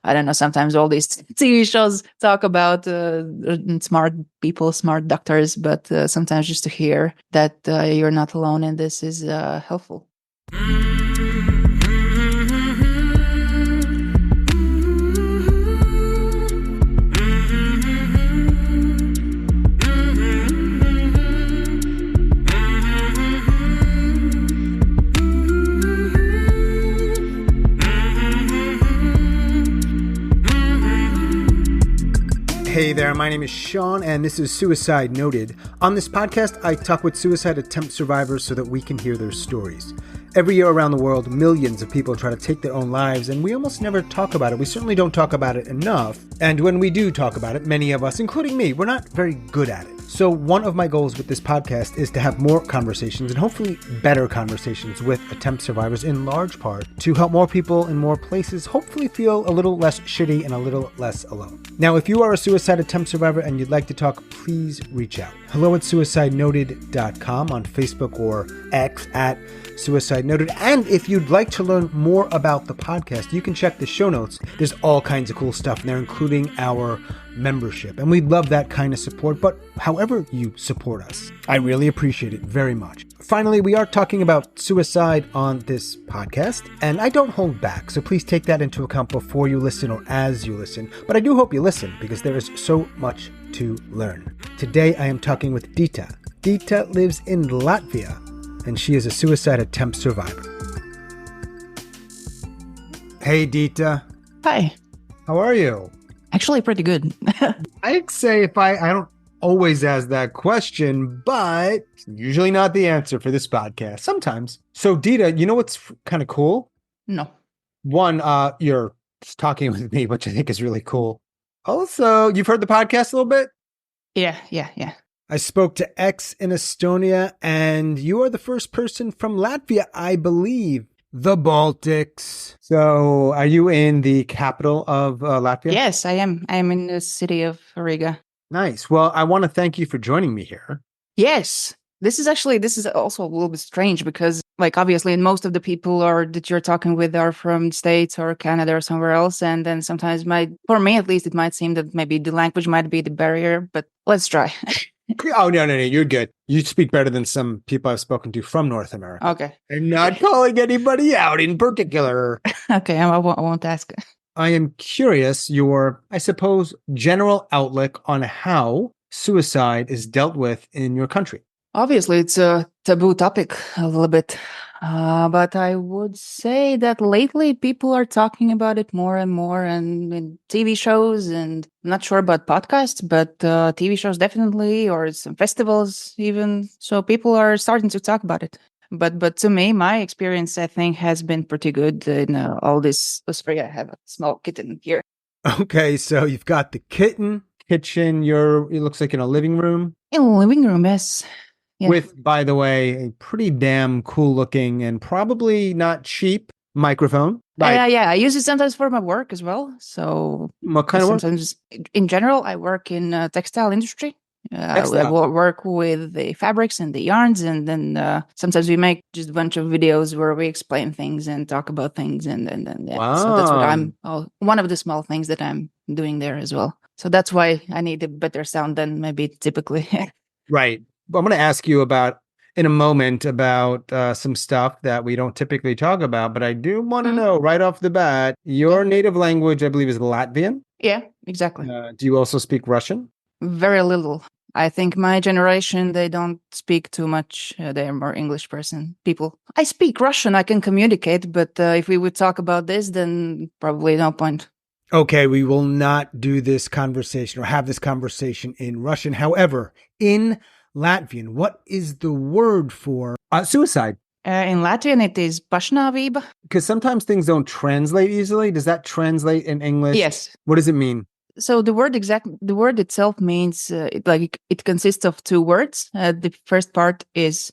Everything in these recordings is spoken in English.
I don't know, sometimes all these TV shows talk about smart people, smart doctors, but sometimes just to hear that you're not alone in this is helpful. Hey there, my name is Sean, and this is Suicide Noted. On this podcast, I talk with suicide attempt survivors so that we can hear their stories. Every year around the world, millions of people try to take their own lives, and we almost never talk about it. We certainly don't talk about it enough. And when we do talk about it, many of us, including me, we're not very good at it. So one of my goals with this podcast is to have more conversations, and hopefully better conversations with attempt survivors, in large part to help more people in more places hopefully feel a little less shitty and a little less alone. Now, if you are a suicide attempt survivor and you'd like to talk, please reach out. hello@suicidenoted.com, on Facebook or X @Suicide Noted. And if you'd like to learn more about the podcast, you can check the show notes. There's all kinds of cool stuff in there, including our membership. And we'd love that kind of support, but however you support us, I really appreciate it very much. Finally, we are talking about suicide on this podcast, and I don't hold back, so please take that into account before you listen or as you listen. But I do hope you listen, because there is so much to learn. Today, I am talking with Dita. Dita lives in Latvia, and she is a suicide attempt survivor. Hey, Dita. Hi. How are you? Actually, pretty good. I'd say if I don't always ask that question, but usually not the answer for this podcast. Sometimes. So, Dita, you know what's kind of cool? No. One, you're talking with me, which I think is really cool. Also, you've heard the podcast a little bit? Yeah. I spoke to X in Estonia, and you are the first person from Latvia, I believe. The Baltics. So, are you in the capital of Latvia? Yes, I am. I am in the city of Riga. Nice. Well, I want to thank you for joining me here. Yes. This is also a little bit strange because, like, obviously, most of the people that you're talking with are from the States or Canada or somewhere else. And then sometimes for me at least, it might seem that maybe the language might be the barrier, but let's try. Oh, no, you're good. You speak better than some people I've spoken to from North America. Okay. I'm not calling anybody out in particular. Okay, I won't ask. I am curious your, I suppose, general outlook on how suicide is dealt with in your country. Obviously, it's a taboo topic a little bit. But I would say that lately people are talking about it more and more, and in TV shows, and I'm not sure about podcasts, but TV shows definitely, or some festivals even. So people are starting to talk about it. But to me, my experience, I think, has been pretty good in all this. Sorry, I have a small kitten here. Okay, so you've got the kitchen. It looks like in a living room. In a living room, yes. Yeah. With, by the way, a pretty damn cool looking and probably not cheap microphone. Right? Yeah. I use it sometimes for my work as well. So what kind of work? Sometimes, in general, I work in textile industry. I work with the fabrics and the yarns, and then sometimes we make just a bunch of videos where we explain things and talk about things, and yeah. Wow. So that's what one of the small things that I'm doing there as well. So that's why I need a better sound than maybe typically. Right. I'm going to ask you in a moment about some stuff that we don't typically talk about, but I do want to know right off the bat, your native language, I believe, is Latvian. Yeah, exactly. Do you also speak Russian? Very little. I think my generation, they don't speak too much. They're more English people. I speak Russian. I can communicate, but if we would talk about this, then probably no point. Okay, we will not do this conversation or have this conversation in Russian. However, in Latvian, what is the word for suicide? In Latvian, it is pašnāvība. Because sometimes things don't translate easily. Does that translate in English? Yes. What does it mean? So the word itself means it consists of two words. The first part is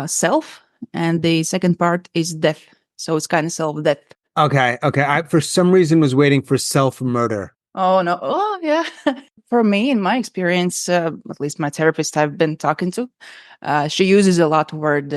self, and the second part is death. So it's kind of self-death. Okay. I, for some reason, was waiting for self-murder. Oh, no. Oh, yeah. For me, in my experience, at least my therapist I've been talking to, she uses a lot of word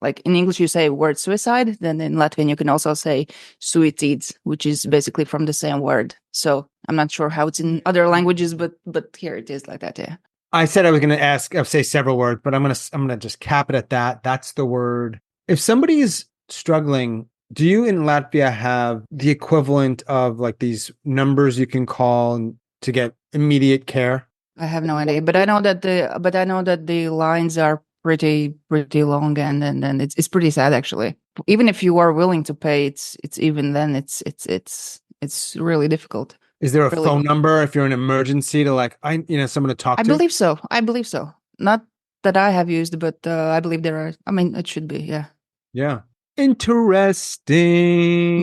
like in English you say word suicide, then in Latvian you can also say suicides, which is basically from the same word. So I'm not sure how it's in other languages, but here it is like that. Yeah. I said I was going to say several words, but I'm going to just cap it at that. That's the word. If somebody is struggling, do you in Latvia have the equivalent of like these numbers you can call to get immediate care? I have no idea, but I know that the lines are pretty long, and it's pretty sad actually. Even if you are willing to pay, it's even then it's really difficult. Is there a Really, phone number if you're in an emergency to like someone to talk I to? believe so. I believe so. Not that I have used, but I believe there are. I mean, it should be. Yeah. Yeah. Interesting.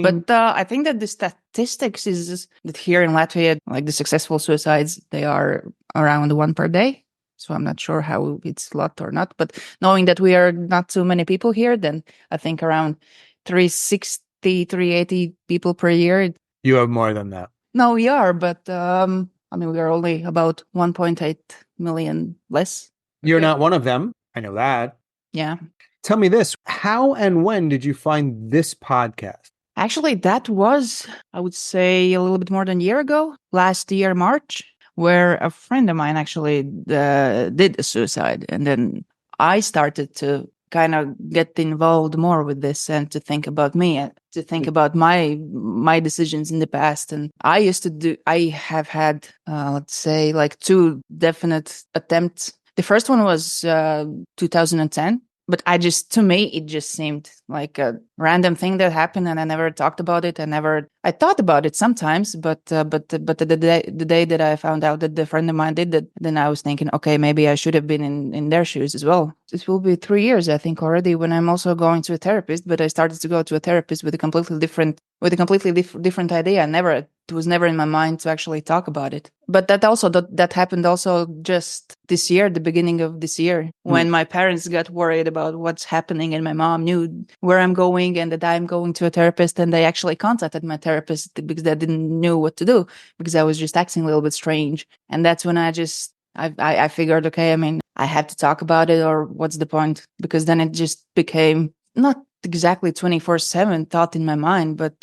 But I think that the statistics is that here in Latvia, like the successful suicides, they are around one per day. So I'm not sure how it's a lot or not. But knowing that we are not too many people here, then I think around 360, 380 people per year. You have more than that. No, we are, but I mean, we are only about 1.8 million less. You're not one of them. I know that. Yeah. Tell me this. How and when did you find this podcast? Actually, that was, I would say, a little bit more than a year ago, last year, March, where a friend of mine actually did a suicide. And then I started to kind of get involved more with this and to think about me, to think about my decisions in the past. And I have had, let's say, like two definite attempts. The first one was 2010. But to me, it just seemed like a random thing that happened, and I never talked about it. I thought about it sometimes, but the day that I found out that the friend of mine did that, then I was thinking, okay, maybe I should have been in their shoes as well. It will be 3 years, I think, already when I'm also going to a therapist. But I started to go to a therapist with a completely different idea. It was never in my mind to actually talk about it. But that happened also just this year, the beginning of this year, when my parents got worried about what's happening, and my mom knew where I'm going and that I'm going to a therapist, and they actually contacted my therapist because they didn't know what to do because I was just acting a little bit strange. And that's when I figured, okay, I mean, I have to talk about it, or what's the point? Because then it just became not exactly 24/7 thought in my mind, but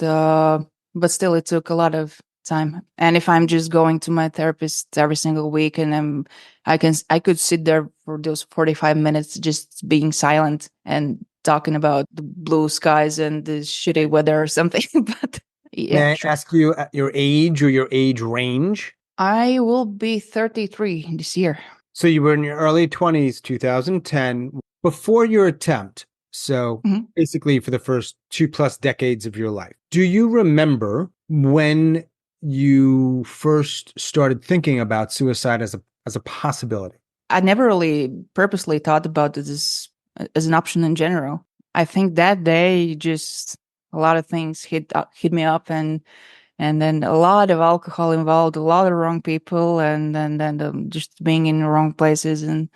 still it took a lot of time. And if I'm just going to my therapist every single week and I could sit there for those 45 minutes just being silent and talking about the blue skies and the shitty weather or something. But yeah, May I sure. ask you your age or your age range? I will be 33 this year. So you were in your early 20s, 2010, before your attempt. So basically for the first 2+ decades of your life. Do you remember when you first started thinking about suicide as a possibility? I never really purposely thought about this as an option in general. I think that day just a lot of things hit me up, and then a lot of alcohol involved, a lot of wrong people, and then just being in the wrong places, and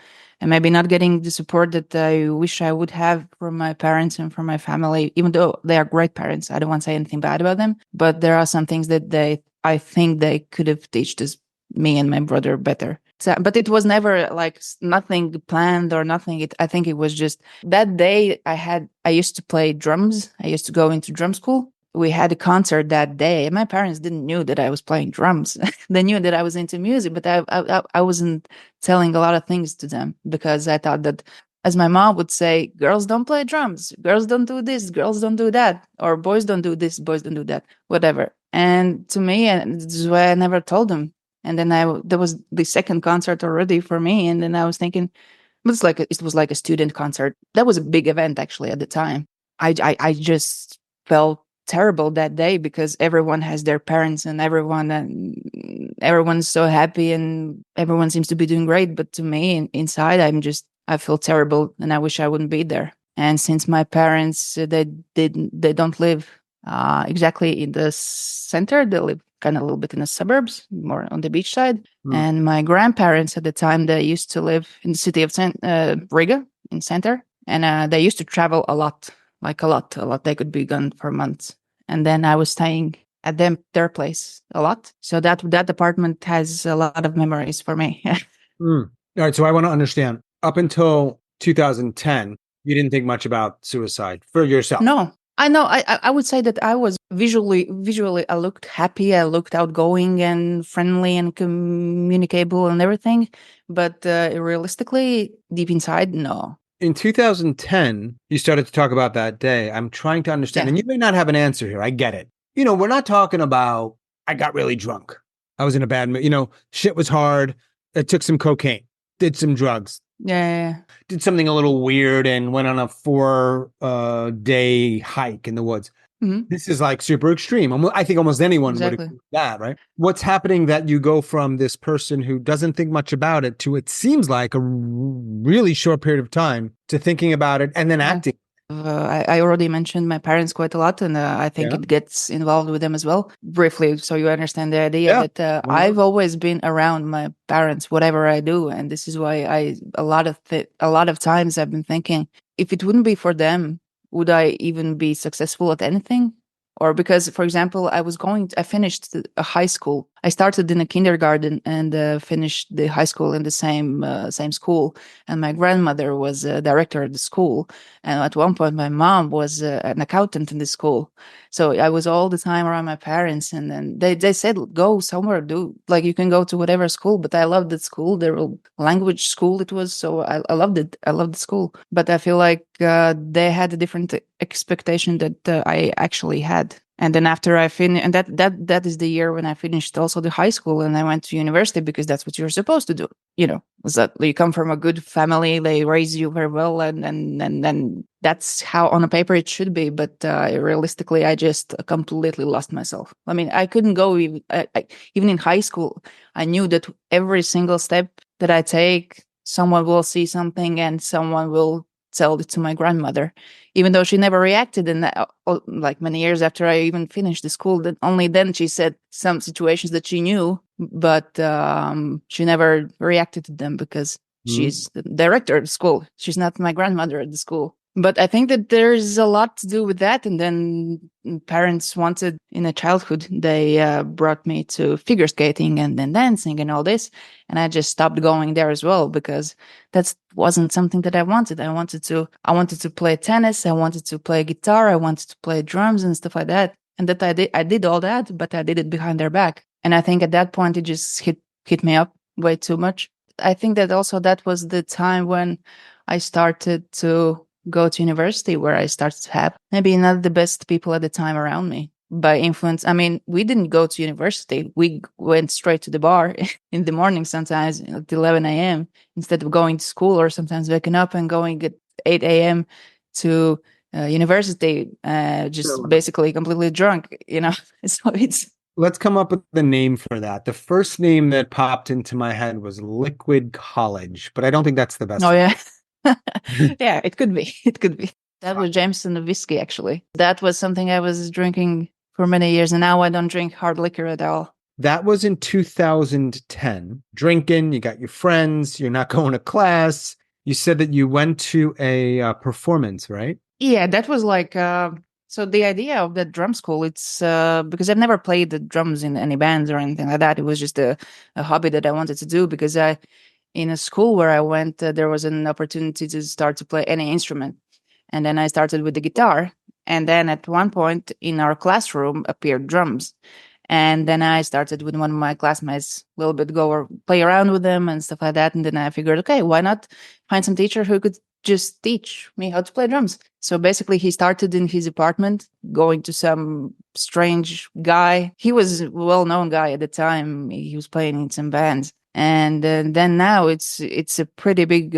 maybe not getting the support that I wish I would have from my parents and from my family. Even though they are great parents, I don't want to say anything bad about them, but there are some things that I think they could have taught us, me and my brother, better. So, but it was never like nothing planned or nothing. I think it was just that day I used to play drums. I used to go into drum school. We had a concert that day. My parents didn't knew that I was playing drums. They knew that I was into music, but I wasn't telling a lot of things to them because I thought that, as my mom would say, girls don't play drums, girls don't do this, girls don't do that, or boys don't do this, boys don't do that, whatever. And to me, and this is why I never told them. And then there was the second concert already for me, and then I was thinking, but it was like a student concert. That was a big event actually at the time. I just felt terrible that day because everyone has their parents and everyone's so happy and everyone seems to be doing great. But to me, inside, I feel terrible and I wish I wouldn't be there. And since my parents, they don't live exactly in the center, they live kind of a little bit in the suburbs, more on the beach side. And my grandparents at the time, they used to live in the city of Riga in center, and they used to travel a lot, like a lot. They could be gone for months. And then I was staying at their place a lot. So that apartment has a lot of memories for me. All right. So I want to understand, up until 2010, You didn't think much about suicide for yourself. No, I know. I would say that I was visually. I looked happy. I looked outgoing and friendly and communicable and everything. But realistically, deep inside, no. In 2010, you started to talk about that day. I'm trying to understand, Yeah, and you may not have an answer here. I get it. We're not talking about, I got really drunk. I was in a bad mood. Shit was hard. I took some cocaine, did some drugs, yeah. did something a little weird, and went on a 4 day hike in the woods. Hmm. This is like super extreme. I think almost anyone would agree Exactly. with that, right? What's happening that you go from this person who doesn't think much about it to, it seems like, a really short period of time to thinking about it and then Yeah. acting? I already mentioned my parents quite a lot, and I think Yeah. it gets involved with them as well. Briefly, so you understand the idea Yeah. that Why not? I've always been around my parents, whatever I do, and this is why a lot of times I've been thinking, if it wouldn't be for them, would I even be successful at anything? Or because, for example, I finished a high school. I started in a kindergarten and finished the high school in the same school. And my grandmother was a director at the school. And at one point, my mom was an accountant in the school. So I was all the time around my parents. And then they said, go somewhere, do like you can go to whatever school. But I loved that school, the language school it was. So I loved it. I loved the school. But I feel like they had a different expectation that I actually had. And then after I finished, and that is the year when I finished also the high school and I went to university because that's what you're supposed to do. Was that you come from a good family, they raise you very well, and that's how on a paper it should be. But realistically, I just completely lost myself. I mean, I couldn't go even in high school. I knew that every single step that I take, someone will see something and someone will tell it to my grandmother, even though she never reacted. And like many years after I even finished the school, that only then she said some situations that she knew, but she never reacted to them because Mhm. she's the director of the school. She's not my grandmother at the school. But I think that there's a lot to do with that. And then parents wanted in a childhood, they brought me to figure skating and then dancing and all this. And I just stopped going there as well because that wasn't something that I wanted. I wanted to play tennis. I wanted to play guitar. I wanted to play drums and stuff like that. And that I did all that, but I did it behind their back. And I think at that point it just hit me up way too much. I think that also that was the time when I started to go to university, where I started to have maybe not the best people at the time around me by influence. I mean, we didn't go to university. We went straight to the bar in the morning, sometimes at 11 a.m. instead of going to school, or sometimes waking up and going at 8 a.m. to university, just Sure. basically completely drunk. So it's, Let's come up with the name for that. The first name that popped into my head was Liquid College, but I don't think that's the best oh one. yeah. Yeah, it could be. It could be. That was Jameson whiskey, actually. That was something I was drinking for many years, and now I don't drink hard liquor at all. That was in 2010. Drinking, you got your friends, you're not going to class. You said that you went to a performance, right? Yeah, that was like so the idea of the drum school, it's because I've never played the drums in any bands or anything like that. It was just a hobby that I wanted to do because I in a school where I went, there was an opportunity to start to play any instrument. And then I started with the guitar. And then at one point in our classroom appeared drums. And then I started with one of my classmates, a little bit go or play around with them and stuff like that. And then I figured, okay, why not find some teacher who could just teach me how to play drums? So basically, he started in his apartment, going to some strange guy. He was a well-known guy at the time. He was playing in some bands. And then now it's a pretty big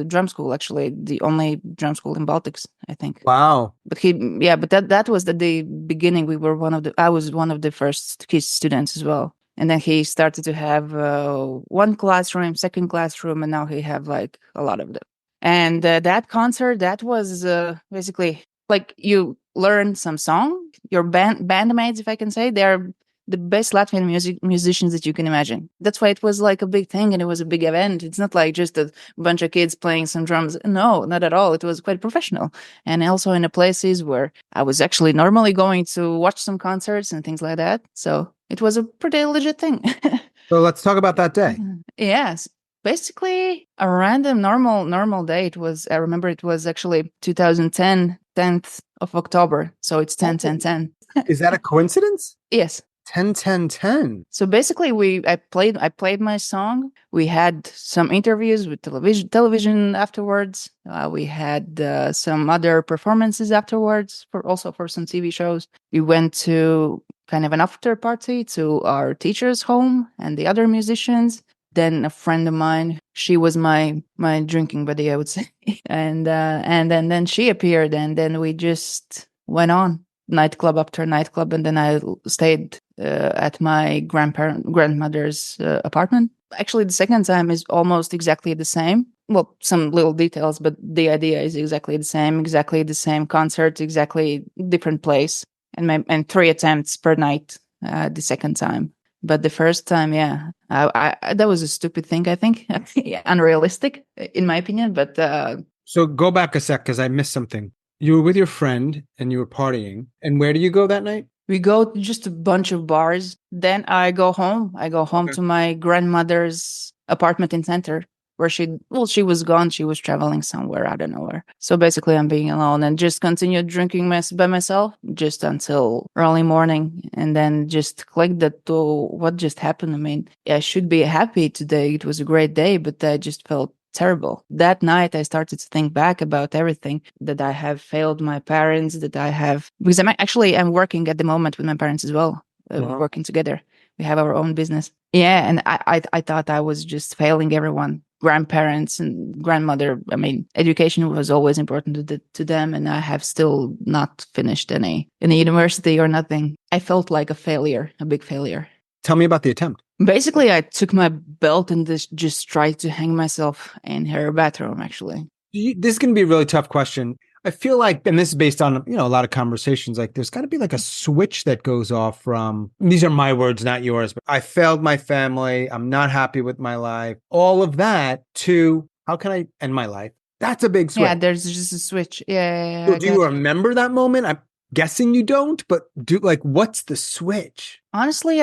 drum school, actually, the only drum school in Baltics, I think. Wow. But but that was the beginning. I was one of the first his students as well. And then he started to have one classroom, second classroom, and now he have like a lot of them. And that concert, that was basically like you learn some song. Your bandmates, if I can say, they're the best Latvian musicians that you can imagine. That's why it was like a big thing and it was a big event. It's not like just a bunch of kids playing some drums. No, not at all. It was quite professional. And also in the places where I was actually normally going to watch some concerts and things like that. So it was a pretty legit thing. So let's talk about that day. Yes. basically a random normal date. I remember it was actually 2010, 10th of October. So it's 10, 10, 10. Is that a coincidence? Yes. 10, 10, 10. So basically, I played my song. We had some interviews with television afterwards. We had some other performances afterwards for some TV shows. We went to kind of an after party to our teacher's home and the other musicians. Then a friend of mine, she was my drinking buddy, I would say, and then she appeared, and then we just went on nightclub after nightclub, and then I stayed at my grandmother's apartment. Actually, the second time is almost exactly the same. Well, some little details, but the idea is exactly the same. Exactly the same concert, exactly different place, and 3 attempts per night. The second time, but the first time, yeah, that was a stupid thing. I think unrealistic in my opinion. But So go back a sec because I missed something. You were with your friend and you were partying. And where do you go that night? we go to just a bunch of bars. Then I go home. I go home Okay. to my grandmother's apartment in center where she was gone. She was traveling somewhere. I don't know where. So basically I'm being alone and just continued drinking by myself just until early morning. And then just clicked that to what just happened. I mean, I should be happy today. It was a great day, but I just felt terrible. That night, I started to think back about everything that I have failed my parents, that I have, because I'm working at the moment with my parents as well, working together. We have our own business. Yeah. And I thought I was just failing everyone, grandparents and grandmother. I mean, education was always important to them. And I have still not finished any university or nothing. I felt like a failure, a big failure. Tell me about the attempt. Basically, I took my belt and just tried to hang myself in her bathroom, actually. This is going to be a really tough question. I feel like, and this is based on, a lot of conversations, like there's got to be like a switch that goes off from, these are my words, not yours, but I failed my family. I'm not happy with my life. All of that to, how can I end my life? That's a big switch. Yeah, there's just a switch. Yeah. So do you remember that moment? I'm guessing you don't, but what's the switch? Honestly,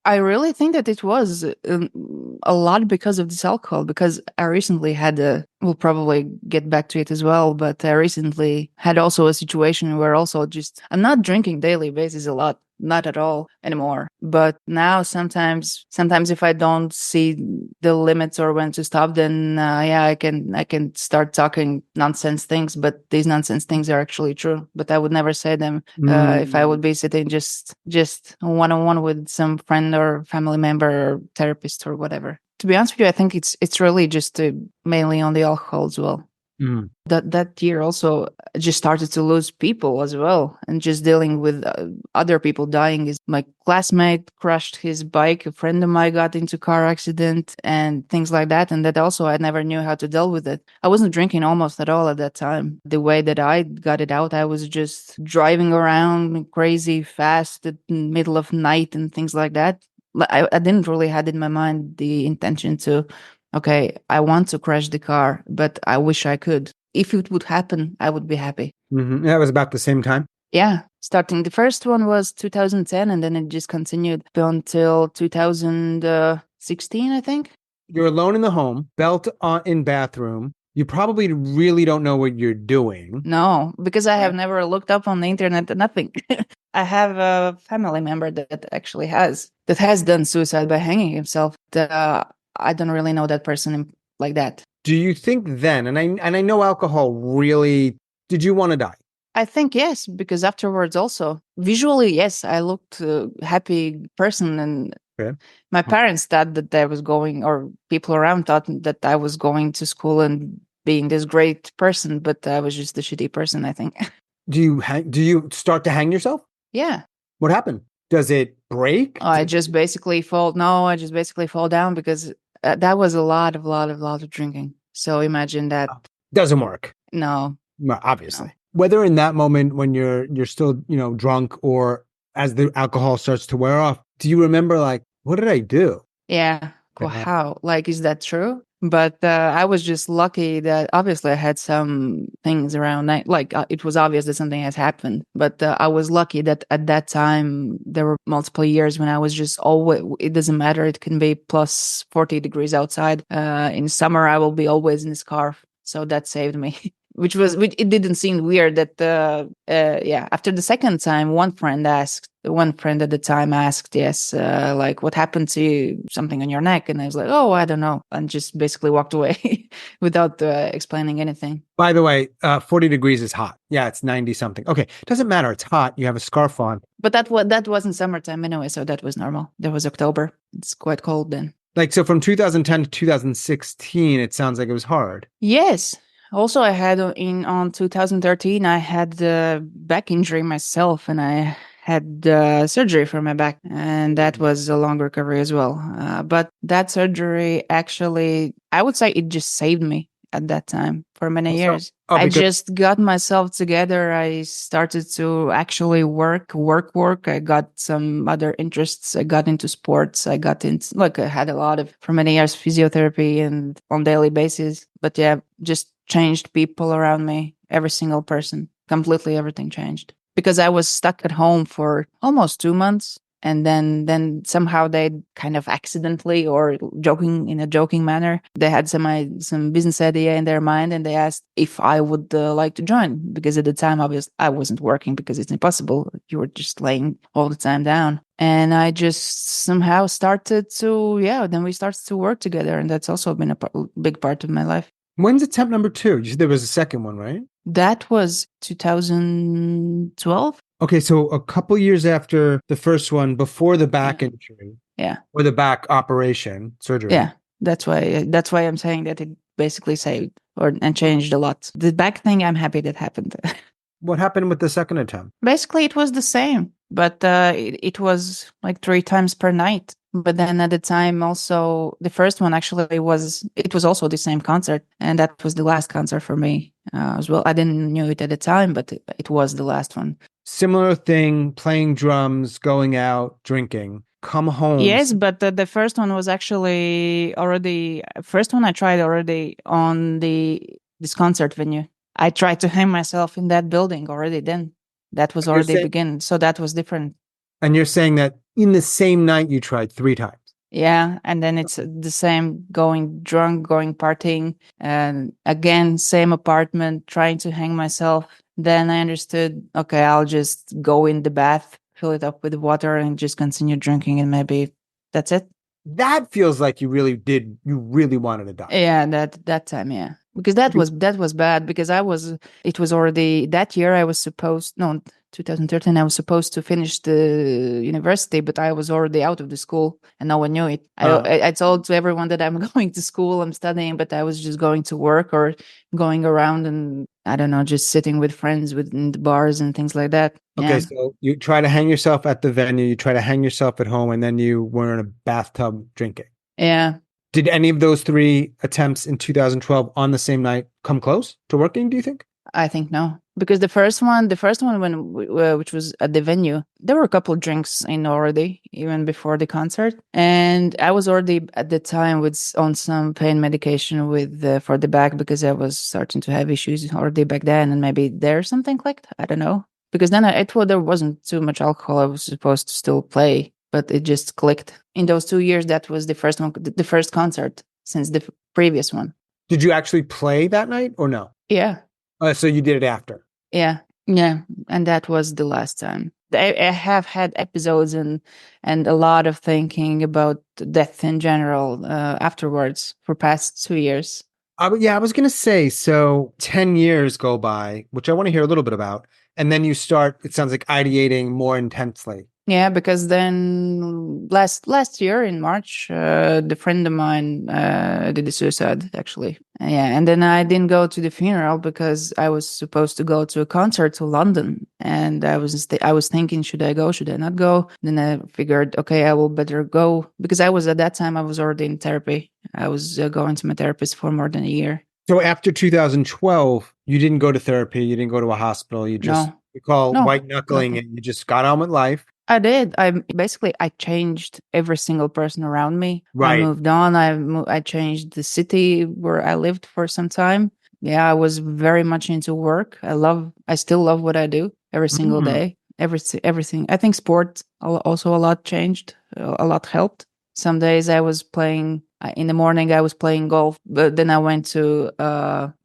I really think that it was a lot because of this alcohol, because I recently had we'll probably get back to it as well, but I recently had also a situation where I'm not drinking daily basis a lot, not at all anymore. But now sometimes if I don't see the limits or when to stop, then I can start talking nonsense things, but these nonsense things are actually true. But I would never say them if I would be sitting just one-on-one with some friend or family member or therapist or whatever. To be honest with you, I think it's really just mainly on the alcohol as well. That year also just started to lose people as well, and just dealing with other people dying. Is my classmate crashed his bike, a friend of mine got into car accident, and things like that. And that also I never knew how to deal with it. I wasn't drinking almost at all at that time. The way that I got it out, I was just driving around crazy fast at the middle of night and things like that. I didn't really had in my mind the intention to, okay, I want to crash the car, but I wish I could. If it would happen, I would be happy. Mm-hmm. That was about the same time? Yeah. Starting the first one was 2010, and then it just continued until 2016, I think. You're alone in the home, belt in bathroom. You probably really don't know what you're doing. No, because I have never looked up on the internet, nothing. I have a family member that actually has done suicide by hanging himself. I don't really know that person like that. Do you think then, and I know alcohol really, did you want to die? I think yes, because afterwards also, visually, yes, I looked happy person, and my parents thought that I was going, or people around thought that I was going to school and being this great person, but I was just a shitty person, I think. Do you start to hang yourself? Yeah. What happened? Does it break? I just basically fall down because that was a lot of drinking. So imagine that. Doesn't work. No. Obviously. No. Whether in that moment when you're still, drunk, or as the alcohol starts to wear off, do you remember like, what did I do? Yeah. How? Like, is that true? But I was just lucky that obviously I had some things around that, like it was obvious that something has happened. But I was lucky that at that time there were multiple years when I was just always. It doesn't matter. It can be plus 40 degrees outside. In summer, I will be always in a scarf, so that saved me. Which it didn't seem weird that yeah, after the second time one friend at the time asked, yes, like what happened to you, something on your neck, and I was like, oh, I don't know, and just basically walked away without explaining anything. By the way, 40 degrees is hot. Yeah, it's 90 something. Okay, doesn't matter. It's hot. You have a scarf on. But that wasn't summertime anyway, so that was normal. That was October. It's quite cold then. Like, so from 2010 to 2016, it sounds like it was hard. Yes. Also, I had on 2013, I had the back injury myself, and I had surgery for my back, and that was a long recovery as well. But that surgery actually, I would say, it just saved me at that time for many Also, years. I just got myself together. I started to actually work. I got some other interests. I got into sports. I got into, like, I had a lot of, for many years, physiotherapy and on daily basis. But yeah, just changed people around me, every single person, completely everything changed. Because I was stuck at home for almost 2 months. And then somehow they kind of accidentally or in a joking manner, they had some business idea in their mind, and they asked if I would like to join. Because at the time, obviously, I wasn't working because it's impossible. You were just laying all the time down. And I just somehow started to, yeah, then we started to work together. And that's also been a big part of my life. When's attempt number 2? You said there was a second one, right? That was 2012. Okay, so a couple years after the first one, before the back injury. Yeah. Or the back operation, surgery. Yeah. That's why I'm saying that it basically saved and changed a lot. The back thing, I'm happy that happened. What happened with the second attempt? Basically, it was the same, but it was like 3 times per night. But then at the time, also the first one actually was also the same concert, and that was the last concert for me as well. I didn't knew it at the time, but it was the last one. Similar thing, playing drums, going out, drinking. Come home. Yes, but the first one was actually already. First one I tried already on this concert venue. I tried to hang myself in that building already then. That was already begin. So that was different. And you're saying that in the same night you tried 3 times? Yeah, and then it's the same, going drunk, going partying, and again, same apartment, trying to hang myself. Then I understood, okay, I'll just go in the bath, fill it up with water, and just continue drinking, and maybe that's it. That feels like you really wanted to die. Yeah, that time, yeah. Because that was bad, because it was already that year 2013, I was supposed to finish the university, but I was already out of the school and no one knew it. I told to everyone that I'm going to school, I'm studying, but I was just going to work or going around and, I don't know, just sitting with friends in the bars and things like that. Okay, so you try to hang yourself at the venue, you try to hang yourself at home, and then you were in a bathtub drinking. Yeah. Did any of those 3 attempts in 2012 on the same night come close to working, do you think? I think no, because the first one which was at the venue, there were a couple of drinks in already, even before the concert, and I was already at the time on some pain medication for the back, because I was starting to have issues already back then, and maybe there's something clicked. I don't know, because then I thought there wasn't too much alcohol. I was supposed to still play, but it just clicked in those 2 years. That was the first one, the first concert since the previous one. Did you actually play that night or no? Yeah. So you did it after? Yeah. And that was the last time. I have had episodes and a lot of thinking about death in general afterwards for past 2 years. I was going to say, so 10 years go by, which I want to hear a little bit about. And then you start, it sounds like, ideating more intensely. Yeah, because then last year in March, the friend of mine did a suicide, actually. Yeah, and then I didn't go to the funeral because I was supposed to go to a concert to London, and I was thinking, should I go? Should I not go? Then I figured, okay, I will better go, because at that time I was already in therapy. I was going to my therapist for more than a year. So after 2012, you didn't go to therapy, you didn't go to a hospital, you just white knuckling it, you just got on with life. I did. I changed every single person around me. I Right. moved on. I changed the city where I lived for some time. Yeah, I was very much into work. I still love what I do every single Mm. day. Everything. I think sports also a lot changed. A lot helped. Some days I was playing in the morning. I was playing golf, but then I went to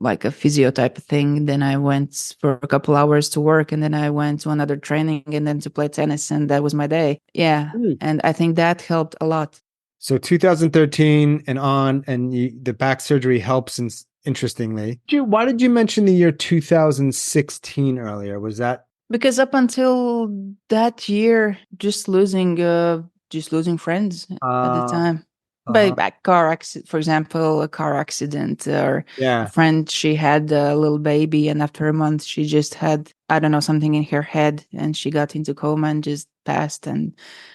like a physio type of thing. Then I went for a couple hours to work, and then I went to another training, and then to play tennis, and that was my day. Yeah, Mm. and I think that helped a lot. So 2013 and on, and the back surgery helps. And interestingly, why did you mention the year 2016 earlier? Was that? Because up until that year, just losing friends at the Uh, time. uh-huh. By car accident, for example, a car accident, or a Yeah. friend, she had a little baby, and after a month, she just had, I don't know, something in her head, and she got into coma and just passed. And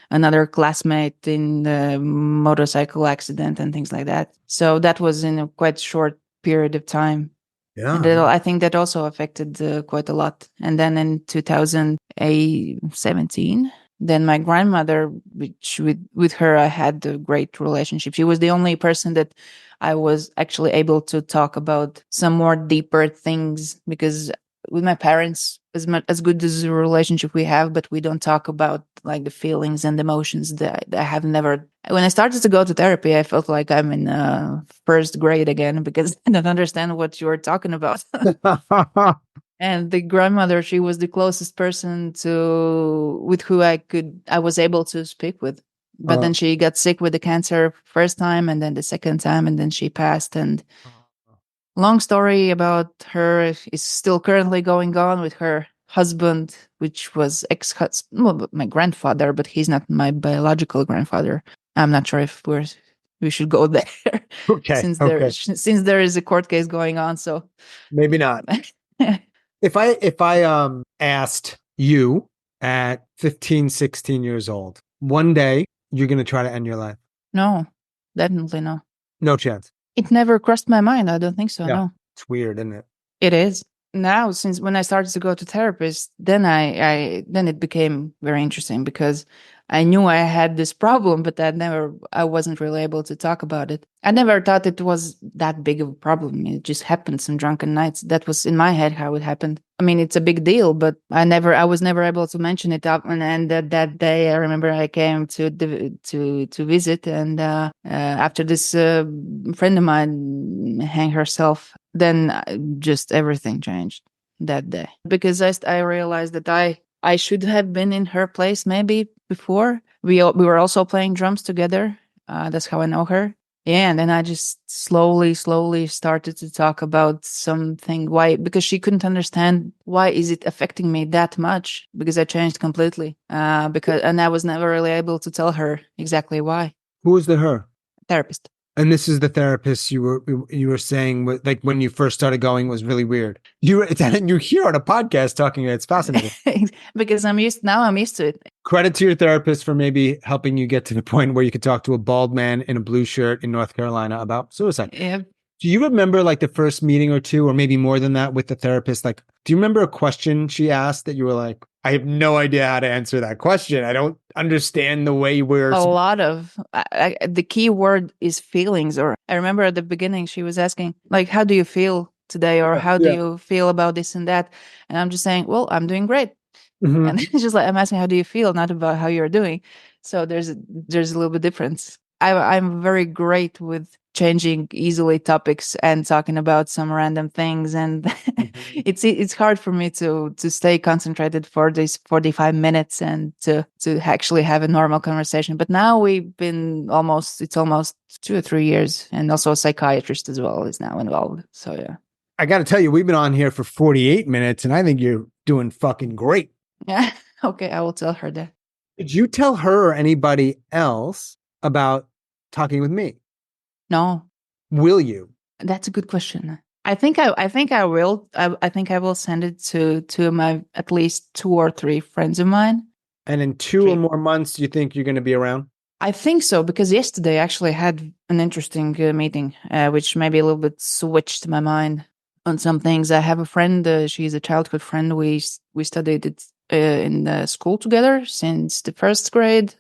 another classmate in the motorcycle accident and things like that. So that was in a quite short period of time. And Yeah. I think that also affected quite a lot. And then in 2017, then my grandmother, which with her I had a great relationship. She was the only person that I was actually able to talk about some more deeper things, because with my parents, as much as good as a relationship we have, but we don't talk about like the feelings and emotions that I have never. When I started to go to therapy, I felt like I'm in first grade again, because I don't understand what you're talking about. And the grandmother, she was the closest person to with who I was able to speak with. But Uh, then she got sick with the cancer first time, and then the second time, and then she passed. And long story about her is still currently going on with her husband, which was ex-husband, well, my grandfather, but he's not my biological grandfather. I'm not sure if we should go there, okay. Okay. since there is a court case going on. So Maybe not. If I asked you at 15, 16 years old, one day you're going to try to end your life. no, definitely no. No chance. It never crossed my mind. I don't think so. Yeah. No. It's weird, isn't it? It is. Now, since when I started to go to therapist, then then it became very interesting, because I knew I had this problem, but I wasn't really able to talk about it. I never thought it was that big of a problem. It just happened some drunken nights. That was in my head how it happened. I mean, it's a big deal, but I was never able to mention it up. And that day, I remember I came to visit, and after this friend of mine hang herself, then just everything changed that day, because I realized that I should have been in her place maybe before. We were also playing drums together. That's how I know her. Yeah, and then I just slowly started to talk about something, why, because she couldn't understand why is it affecting me that much, because I changed completely. And I was never really able to tell her exactly why. Who was the her? Therapist. And this is the therapist you were saying, like when you first started going was really weird. You're here on a podcast talking. It's fascinating. Because I'm used to it. Credit to your therapist for maybe helping you get to the point where you could talk to a bald man in a blue shirt in North Carolina about suicide. Yeah. Do you remember like the first meeting or two, or maybe more than that with the therapist? Like, do you remember a question she asked that you were like, I have no idea how to answer that question. I don't understand the way we're. A lot of the key word is feelings. Or I remember at the beginning she was asking, like, how do you feel today, or how do Yeah. you feel about this and that? And I'm just saying, well, I'm doing great. Mhm. And it's just like, I'm asking, how do you feel, not about how you're doing. So there's a little bit difference. I'm very great with changing easily topics and talking about some random things, and Mhm. it's hard for me to stay concentrated for these 45 minutes and to actually have a normal conversation. But now it's almost 2 or 3 years, and also a psychiatrist as well is now involved. So yeah. I got to tell you, we've been on here for 48 minutes, and I think you're doing fucking great. Yeah. Okay, I will tell her that. Did you tell her or anybody else about talking with me? No. Will you? That's a good question. I think I will. I think I will send it to my at least 2 or 3 friends of mine. And in 2 or more months, you think you're going to be around? I think so, because yesterday I actually had an interesting meeting, which maybe a little bit switched my mind on some things. I have a friend. She's a childhood friend. We studied it in the school together since the first grade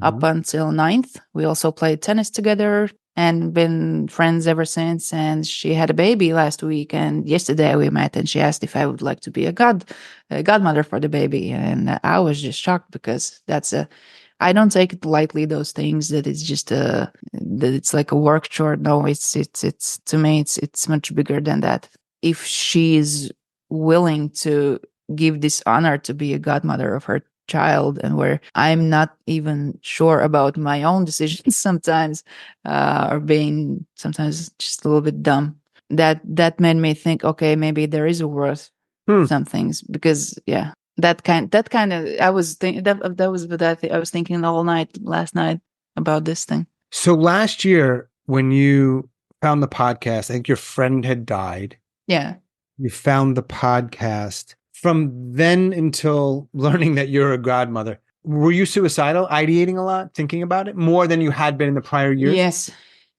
up Mhm. until ninth. We also played tennis together and been friends ever since. And she had a baby last week, and yesterday we met, and she asked if I would like to be a godmother for the baby, and I was just shocked because I don't take it lightly, those things that it's just that it's like a work chore. No, it's to me it's much bigger than that. If she is willing to give this honor to be a godmother of her child, and where I'm not even sure about my own decisions sometimes, or being sometimes just a little bit dumb. That made me think, okay, maybe there is a worth Hmm. some things, because yeah, that kind of I was thinking that was what I was thinking all night last night about this thing. So last year, when you found the podcast, I think your friend had died. Yeah. You found the podcast. From then until learning that you're a godmother, were you suicidal, ideating a lot, thinking about it more than you had been in the prior years? Yes.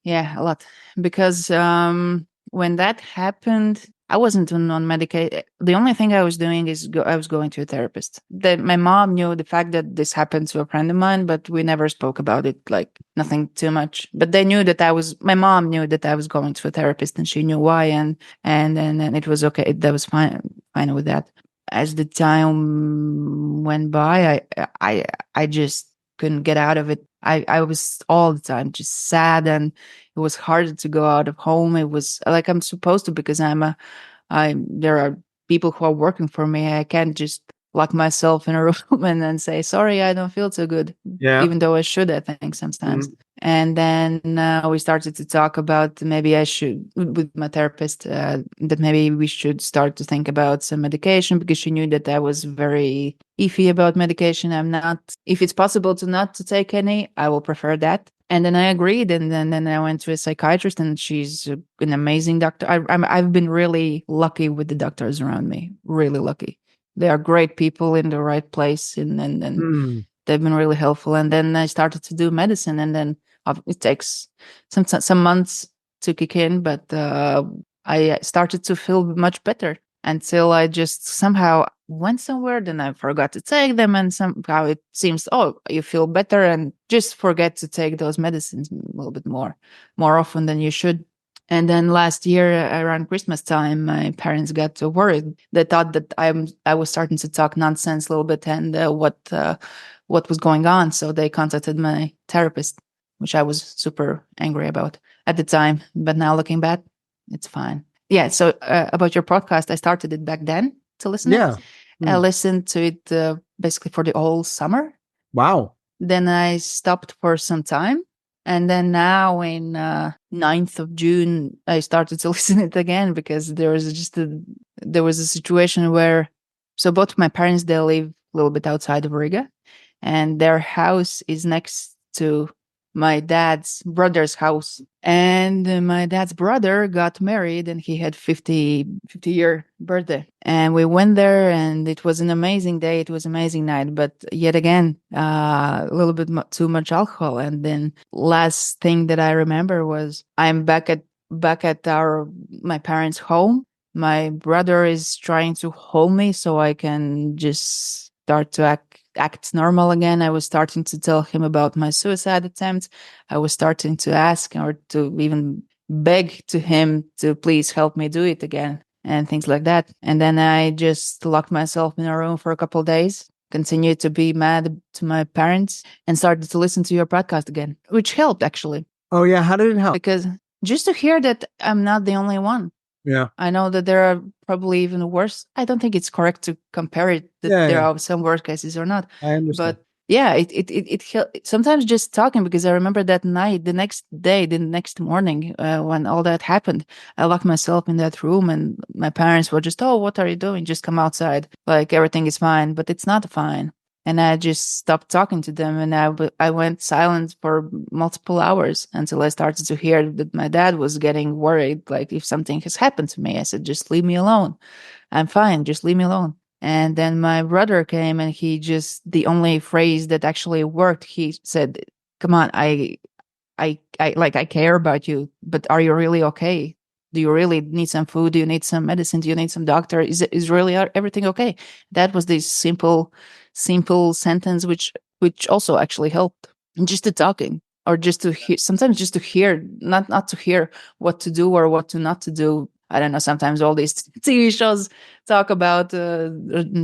Yeah, a lot. Because when that happened, I wasn't on medication. The only thing I was doing is I was going to a therapist. My mom knew the fact that this happened to a friend of mine, but we never spoke about it, like nothing too much. But they knew that my mom knew that I was going to a therapist, and she knew why, and it was okay. That was fine with that. As the time went by, I just couldn't get out of it. I was all the time just sad, and it was hard to go out of home. It was like I'm supposed to, because there are people who are working for me. I can't just lock myself in a room and then say, sorry, I don't feel so good, Yeah. even though I should, I think sometimes. Mm. And then we started to talk about maybe I should, with my therapist, that maybe we should start to think about some medication, because she knew that I was very iffy about medication. I'm not, if it's possible to not to take any, I will prefer that. And then I agreed, and then I went to a psychiatrist, and she's an amazing doctor. I've been really lucky with the doctors around me, really lucky. They are great people in the right place, and Mm. they've been really helpful. And then I started to do medicine, and then it takes some months to kick in, but I started to feel much better until I just somehow went somewhere, then I forgot to take them, and somehow it seems, oh, you feel better, and just forget to take those medicines a little bit more often than you should. And then last year around Christmas time, my parents got worried. They thought that I was starting to talk nonsense a little bit, and what was going on. So they contacted my therapist, which I was super angry about at the time. But now looking back, it's fine. Yeah. So about your podcast, I started it back then to listen it. Yeah. I Mm. listened to it basically for the whole summer. Wow. Then I stopped for some time. And then now in 9th of June, I started to listen it again, because there was a situation where, so both my parents, they live a little bit outside of Riga, and their house is next to my dad's brother's house. And my dad's brother got married, and he had 50-year birthday. And we went there, and it was an amazing day. It was an amazing night. But yet again, a little bit too much alcohol. And then last thing that I remember was I'm back at my parents' home. My brother is trying to hold me so I can just start to act normal again. I was starting to tell him about my suicide attempt. I was starting to ask, or to even beg to him to please help me do it again, and things like that. And then I just locked myself in a room for a couple of days, continued to be mad to my parents, and started to listen to your podcast again, which helped actually, Oh yeah. How did it help? because just to hear that I'm not the only one. Yeah. I know that there are probably even worse. I don't think it's correct to compare it, that Yeah. there Yeah. are some worse cases or not. I understand. But yeah, sometimes just talking, because I remember that night, the next morning, when all that happened, I locked myself in that room, and my parents were just, oh, what are you doing? Just come outside. Like everything is fine, but it's not fine. And I just stopped talking to them, and I went silent for multiple hours until I started to hear that my dad was getting worried, like if something has happened to me. I said, just leave me alone. I'm fine. Just leave me alone. And then my brother came, and the only phrase that actually worked, he said, come on, I care about you, but are you really okay? Do you really need some food? Do you need some medicine? Do you need some doctor? Is really everything okay? That was this simple sentence, which also actually helped. And just the talking, or just to hear, sometimes just to hear, not to hear what to do or what to not to do. I don't know. Sometimes all these TV shows talk about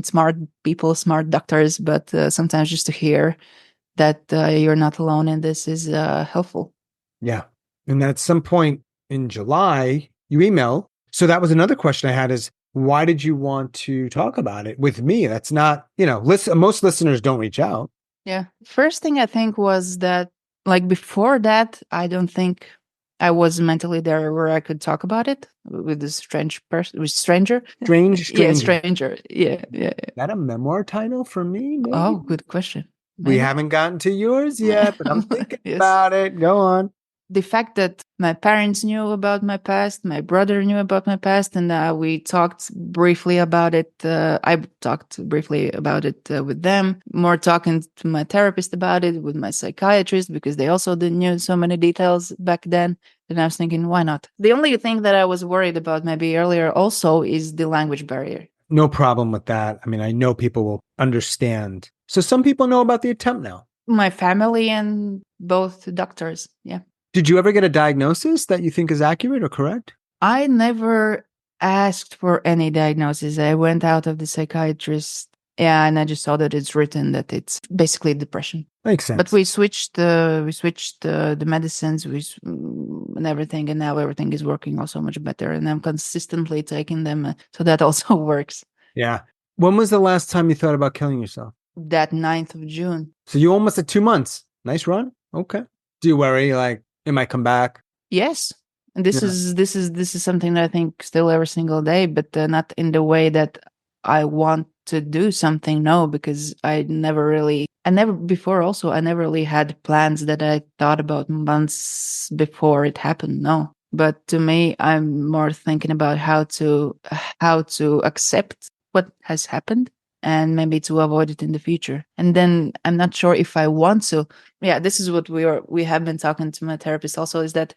smart people, smart doctors, but sometimes just to hear that you're not alone in this is helpful. Yeah. And at some point in July, you email. So that was another question I had is, why did you want to talk about it with me? That's not, most listeners don't reach out. Yeah. First thing I think was that, like, before that, I don't think I was mentally there where I could talk about it with this strange person, with stranger. Strange, Yeah, stranger. stranger. Yeah, yeah. Is that a memoir title for me? Maybe. Oh, good question. We Maybe. haven't gotten to yours yet, but I'm thinking Yes. about it. Go on. The fact that my parents knew about my past, my brother knew about my past, and we talked briefly about it. I talked briefly about it with them, more talking to my therapist about it, with my psychiatrist, because they also didn't knew so many details back then. And I was thinking, why not? The only thing that I was worried about maybe earlier also is the language barrier. No problem with that. I mean, I know people will understand. So some people know about the attempt now. My family and both doctors. Yeah. Did you ever get a diagnosis that you think is accurate or correct? I never asked for any diagnosis. I went out of the psychiatrist, yeah, and I just saw that it's written that it's basically depression. Makes sense. But we switched the medicines and everything, and now everything is working also much better. And I'm consistently taking them, so that also works. Yeah. When was the last time you thought about killing yourself? That 9th of June. So you almost at 2 months. Nice run. Okay. Do you worry like it might come back? Yes. And this is something that I think still every single day, but not in the way that I want to do something. No, because I never really had plans that I thought about months before it happened. No. But to me, I'm more thinking about how to accept what has happened and maybe to avoid it in the future. And then I'm not sure if I want to. Yeah, this is what we have been talking to my therapist also, is that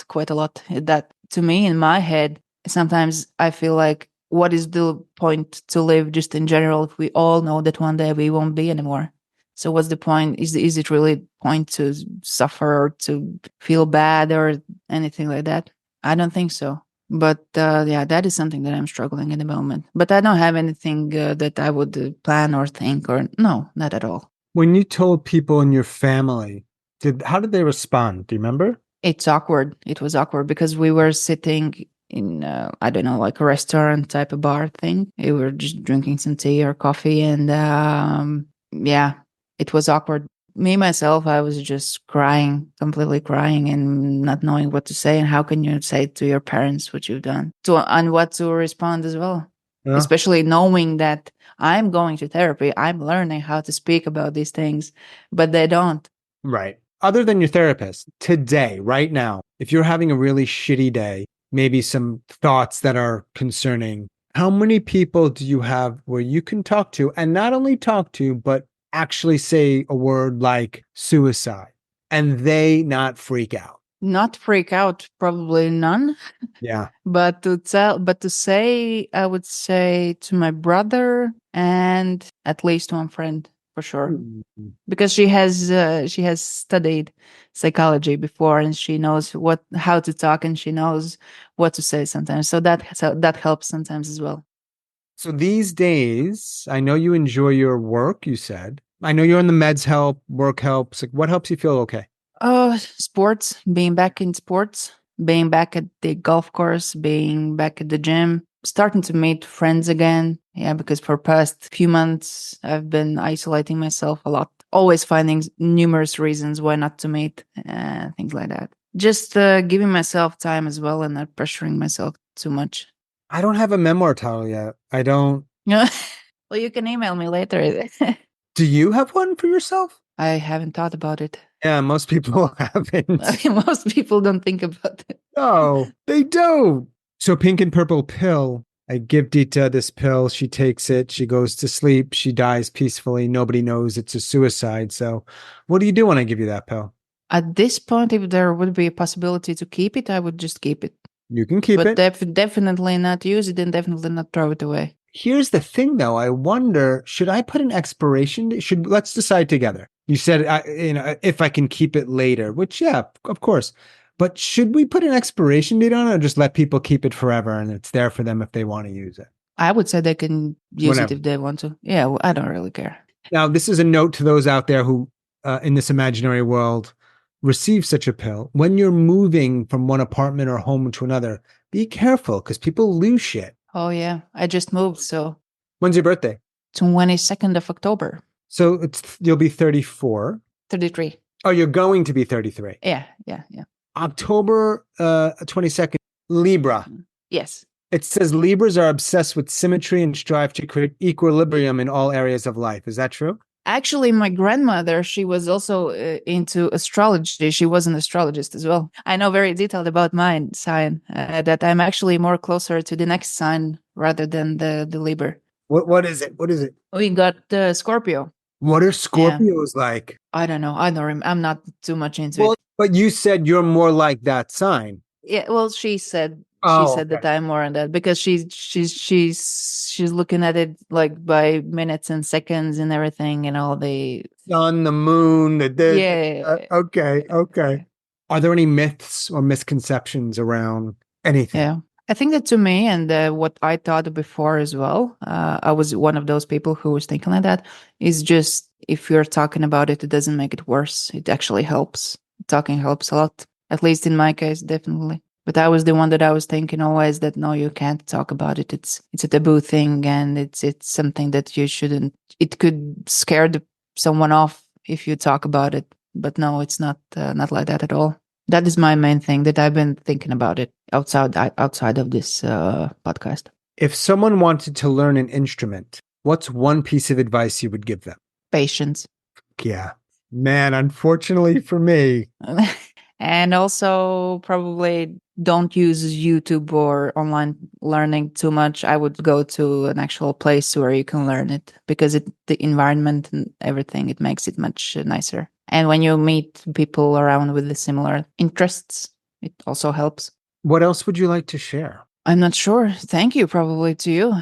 quite a lot, that to me in my head, sometimes I feel like, what is the point to live just in general if we all know that one day we won't be anymore? So what's the point? Is it really point to suffer or to feel bad or anything like that? I don't think so. But yeah, that is something that I'm struggling at the moment. But I don't have anything that I would plan or think, or no, not at all. When you told people in your family, how did they respond? Do you remember? It's awkward. It was awkward because we were sitting in, I don't know, like a restaurant type of bar thing. We were just drinking some tea or coffee. And yeah, it was awkward. Me, myself, I was just crying, completely crying and not knowing what to say. And how can you say to your parents what you've done and what to respond as well? Yeah. Especially knowing that I'm going to therapy, I'm learning how to speak about these things, but they don't. Right. Other than your therapist, today, right now, if you're having a really shitty day, maybe some thoughts that are concerning, how many people do you have where you can talk to, and not only talk to, but actually say a word like suicide and they not freak out? Not freak out, probably none. Yeah. But to say, I would say to my brother and at least one friend for sure, because she has studied psychology before and she knows how to talk and she knows what to say sometimes. So that helps sometimes as well. So these days, I know you enjoy your work, you said. I know you're in the meds help, work helps. Like, what helps you feel okay? Sports, being back in sports, being back at the golf course, being back at the gym, starting to meet friends again. Yeah, because for past few months, I've been isolating myself a lot, always finding numerous reasons why not to meet, things like that. Just giving myself time as well and not pressuring myself too much. I don't have a memoir title yet. I don't. Well, you can email me later. Do you have one for yourself? I haven't thought about it. Yeah, most people haven't. I mean, most people don't think about it. No, they don't. So Pink and Purple Pill, I give Dita this pill. She takes it. She goes to sleep. She dies peacefully. Nobody knows it's a suicide. So what do you do when I give you that pill? At this point, if there would be a possibility to keep it, I would just keep it. You can keep But it. definitely not use it and definitely not throw it away. Here's the thing, though. I wonder, should I put an expiration date? Let's decide together. You said, if I can keep it later, which, yeah, of course. But should we put an expiration date on it or just let people keep it forever and it's there for them if they want to use it? I would say they can use it Whenever. if they want to. Yeah, well, I don't really care. Now, this is a note to those out there who, in this imaginary world, receive such a pill. When you're moving from one apartment or home to another, be careful because people lose shit. Oh, yeah. I just moved, so When's your birthday? 22nd of October. So you'll be 34. 33. Oh, you're going to be 33. Yeah. October 22nd, Libra. Yes. It says Libras are obsessed with symmetry and strive to create equilibrium in all areas of life. Is that true? Actually, my grandmother, she was also into astrology. She was an astrologist as well. I know very detailed about my sign, that I'm actually more closer to the next sign rather than the Libra. What is it? What is it? We got Scorpio. What are Scorpios like? I don't know. I don't remember. I'm not too much into it. But you said you're more like that sign. Yeah, well, she said Okay. that I'm more on that because she's looking at it like by minutes and seconds and everything and all the Sun, the moon, the day. yeah. Okay. Are there any myths or misconceptions around anything? Yeah. I think that to me and what I thought before as well, I was one of those people who was thinking like that, is just if you're talking about it, it doesn't make it worse. It actually helps. Talking helps a lot, at least in my case, definitely. But I was the one that I was thinking always that no, you can't talk about it. It's a taboo thing, and it's something that you shouldn't. It could scare someone off if you talk about it. But no, it's not like that at all. That is my main thing that I've been thinking about it outside of this podcast. If someone wanted to learn an instrument, what's one piece of advice you would give them? Patience. Yeah. Man, unfortunately for me. And also probably don't use YouTube or online learning too much. I would go to an actual place where you can learn it because the environment and everything, it makes it much nicer. And when you meet people around with the similar interests, it also helps. What else would you like to share? I'm not sure. Thank you probably to you.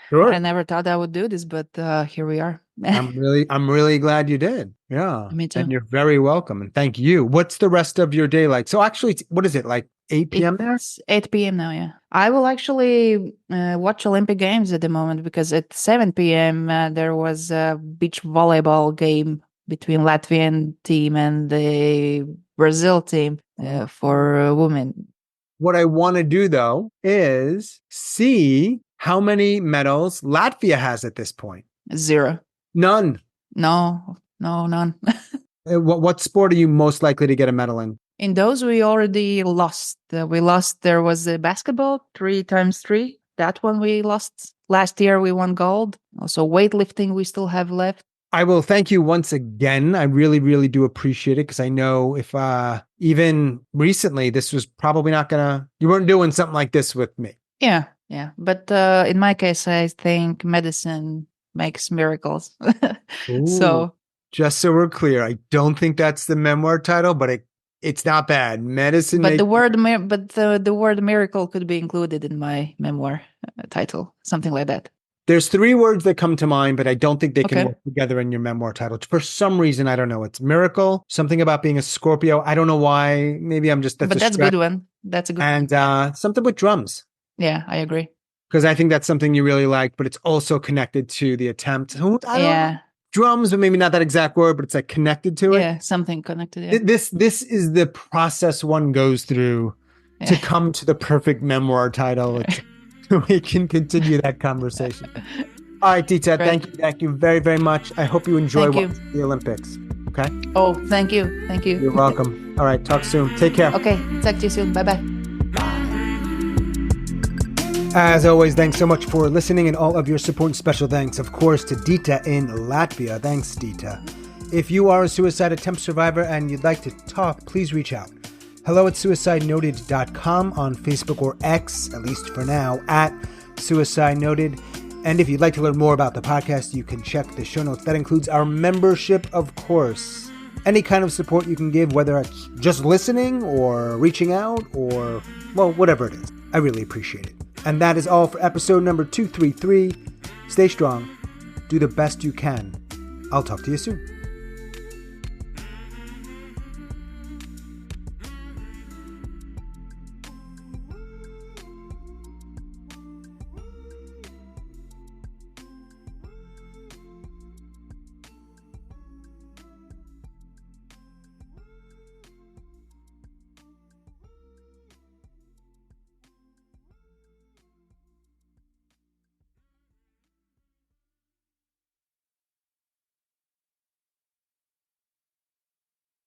Sure. I never thought I would do this, but here we are. I'm really glad you did. Yeah. Me too. And you're very welcome. And thank you. What's the rest of your day like? So actually, what is it, like 8 p.m. there? It's 8 p.m. now, yeah. I will actually watch Olympic Games at the moment because at 7 p.m. There was a beach volleyball game between Latvian team and the Brazil team for women. What I want to do, though, is see how many medals Latvia has at this point. 0. None. No, none. What sport are you most likely to get a medal in? In those, we already lost. We lost. There was a basketball, 3x3. That one we lost. Last year, we won gold. Also, weightlifting, we still have left. I will thank you once again. I really, really do appreciate it because I know if even recently, this was probably not you weren't doing something like this with me. Yeah. But in my case, I think medicine makes miracles. So just so we're clear, I don't think that's the memoir title, but it's not bad. Medicine. But the word miracle could be included in my memoir title, something like that. There's 3 words that come to mind, but I don't think they can work together in your memoir title. For some reason, I don't know. It's miracle, something about being a Scorpio. I don't know why. Maybe I'm just, that's a good one. That's a good one. And something with drums. Yeah, I agree. Because I think that's something you really like, but it's also connected to the attempt. Drums, but maybe not that exact word, but it's like connected to it. Yeah, something connected. Yeah. This is the process one goes through to come to the perfect memoir title. We can continue that conversation. All right, Dita, thank you very, very much. I hope you enjoy the Olympics. Okay? Oh, thank you. You're welcome. All right, talk soon. Take care. Okay, talk to you soon. Bye-bye. As always, thanks so much for listening and all of your support. And special thanks, of course, to Dita in Latvia. Thanks, Dita. If you are a suicide attempt survivor and you'd like to talk, please reach out. hello@suicidenoted.com on Facebook or X, at least for now, @suicidenoted. And if you'd like to learn more about the podcast, you can check the show notes. That includes our membership, of course. Any kind of support you can give, whether it's just listening or reaching out or, well, whatever it is. I really appreciate it. And that is all for episode number 233. Stay strong. Do the best you can. I'll talk to you soon.